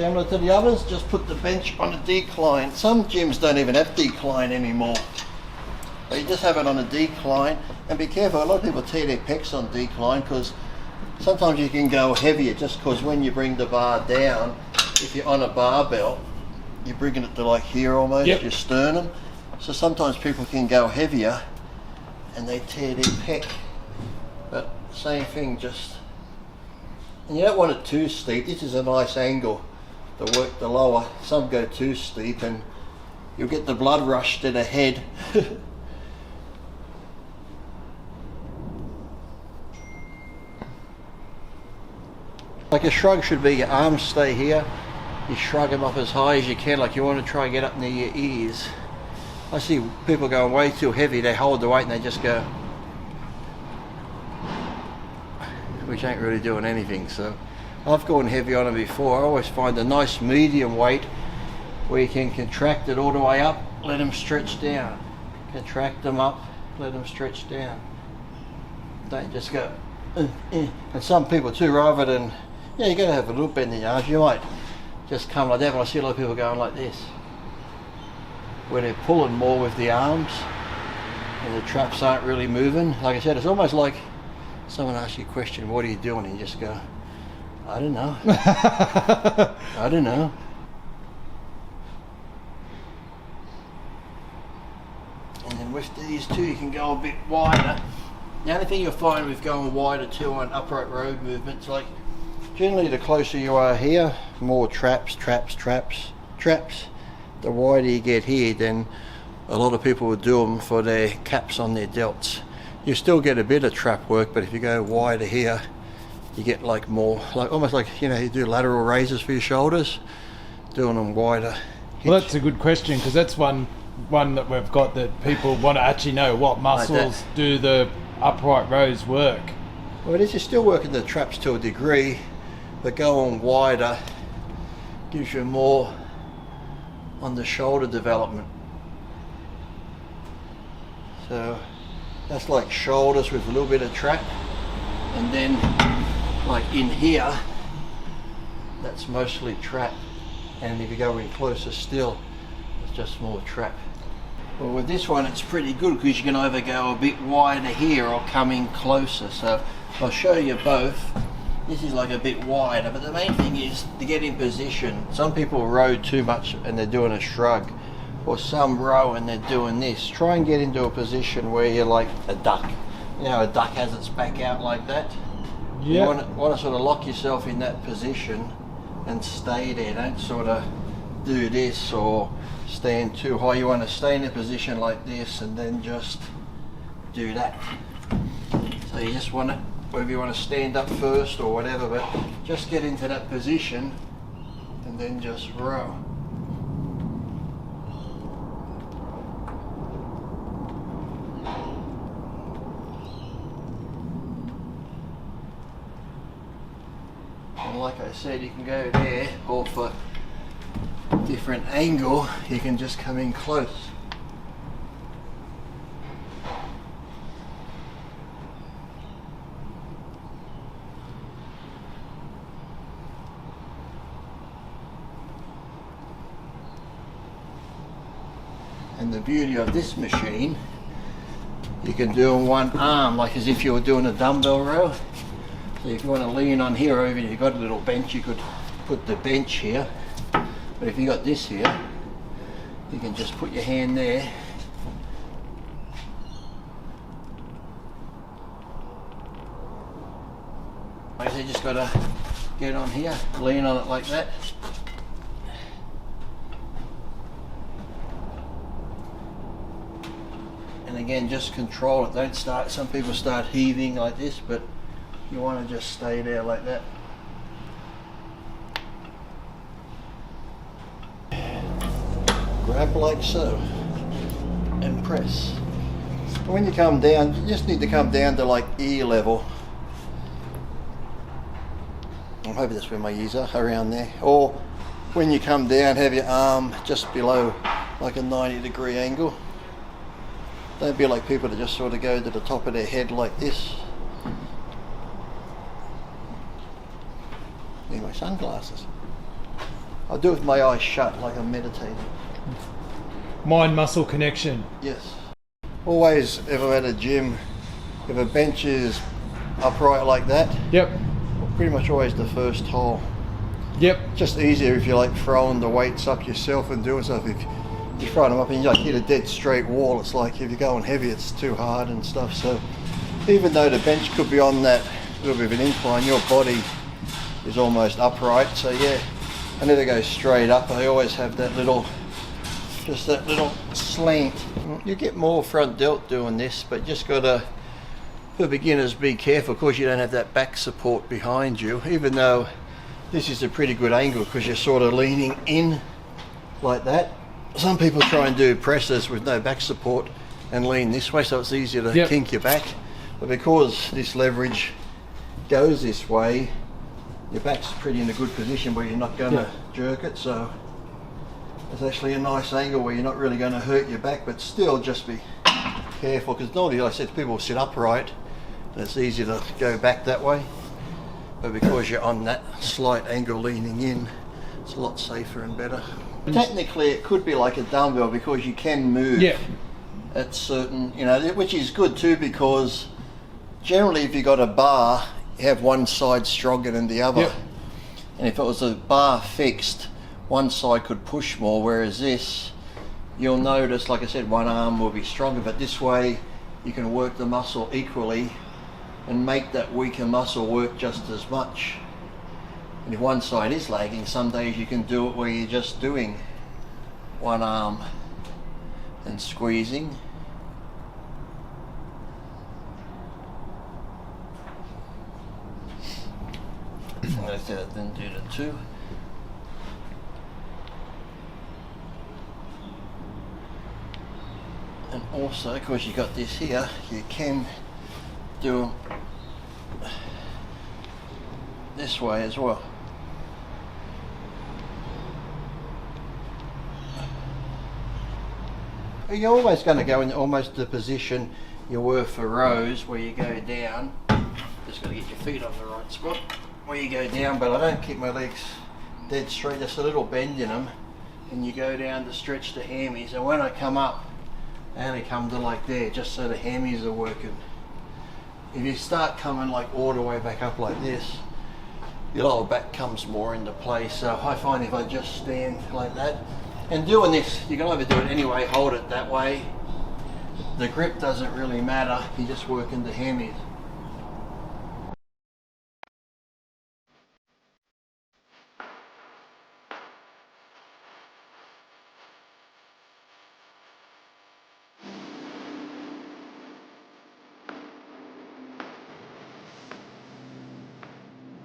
similar to the others, just put the bench on a decline. Some gyms don't even have decline anymore. But you just have it on a decline, and be careful, a lot of people tear their pecs on decline because sometimes you can go heavier just because when you bring the bar down, if you're on a barbell, you're bringing it to like here almost, your sternum. So sometimes people can go heavier and they tear their pec. But same thing, just, and you don't want it too steep. This is a nice angle to work the lower. Some go too steep and you'll get the blood rush to the head. Like a shrug should be, your arms stay here, you shrug them up as high as you can, like you want to try and get up near your ears. I see people going way too heavy, they hold the weight and they just go, which ain't really doing anything. So I've gone heavy on it before. I always find a nice medium weight where you can contract it all the way up, let them stretch down. Contract them up, let them stretch down. Don't just go, And some people too, rather than, yeah, you got to have a little bend in your arms. You might just come like that, but I see a lot of people going like this, where they're pulling more with the arms and the traps aren't really moving. Like I said, it's almost like someone asks you a question, what are you doing? And you just go, I don't know. I don't know. And then with these two, you can go a bit wider. The only thing you'll find with going wider too on upright row movements, like generally the closer you are here, more traps. The wider you get here, then a lot of people would do them for their caps on their delts. You still get a bit of trap work, but if you go wider here, you get like more, like almost like, you know, you do lateral raises for your shoulders, doing them wider. Well, that's a good question, because that's one that we've got that people want to actually know what muscles do the upright rows work. Well, it is, you're still working the traps to a degree, but going wider gives you more on the shoulder development. So that's like shoulders with a little bit of trap, and then like in here, that's mostly trap, and if you go in closer still, it's just more trap. Well, with this one it's pretty good because you can either go a bit wider here or come in closer. So I'll show you both. This is like a bit wider, but the main thing is to get in position. Some people row too much and they're doing a shrug, or some row and they're doing this. Try and get into a position where you're like a duck. You know, a duck has its back out like that. Yeah. You want to sort of lock yourself in that position and stay there. Don't sort of do this or stand too high. You want to stay in a position like this and then just do that. So you just want to, whether you want to stand up first or whatever, but just get into that position and then just row. And like I said, you can go there, or for different angle, you can just come in close. And the beauty of this machine, you can do on one arm, like as if you were doing a dumbbell row. So if you want to lean on here, or even if you've got a little bench, you could put the bench here. But if you got this here, you can just put your hand there. So you just got to get on here, lean on it like that. And again, just control it. Don't start, some people start heaving like this, but you want to just stay there like that. Grab like so and press. When you come down, you just need to come down to like ear level. I'm hoping that's where my ears are, around there. Or when you come down, have your arm just below like a 90-degree angle. Don't be like people that just sort of go to the top of their head like this. Need my sunglasses. I do it with my eyes shut, like I'm meditating. Mind-muscle connection. Yes. Always, if I'm at a gym, if a bench is upright like that, Yep. pretty much always the first hole. Yep. Just easier if you're like throwing the weights up yourself and doing stuff. If you're throwing them up and you like hit a dead straight wall, it's like if you're going heavy, it's too hard and stuff. So even though the bench could be on that little bit of an incline, your body is almost upright. So yeah, I never go straight up. I always have that little, just that little slant. You get more front delt doing this, but just gotta, for beginners, be careful. Of course, you don't have that back support behind you, even though this is a pretty good angle because you're sort of leaning in like that. Some people try and do presses with no back support and lean this way, so it's easier to kink your back. But because this leverage goes this way, your back's pretty in a good position where you're not going to jerk it. So it's actually a nice angle where you're not really going to hurt your back, but still just be careful because normally, like I said, people sit upright and it's easier to go back that way. But because you're on that slight angle leaning in, it's a lot safer and better. Technically, it could be like a dumbbell because you can move at certain, you know, which is good too because generally if you've got a bar, you have one side stronger than the other. And if it was a bar fixed, one side could push more, whereas this, you'll notice, like I said, one arm will be stronger, but this way you can work the muscle equally and make that weaker muscle work just as much. And if one side is lagging, some days you can do it where you're just doing one arm and squeezing. Then do the two. And also, because you got this here, you can do this way as well. You're always going to go in almost the position you were for rows, where you go down. Just got to get your feet on the right spot where you go down, but I don't keep my legs dead straight, just a little bend in them, and you go down to stretch the hammies. And when I come up, I only come to like there, just so the hammies are working. If you start coming like all the way back up like this, your lower back comes more into play. So I find if I just stand like that, and doing this, you can either do it anyway, hold it that way. The grip doesn't really matter, you're just working the hammies.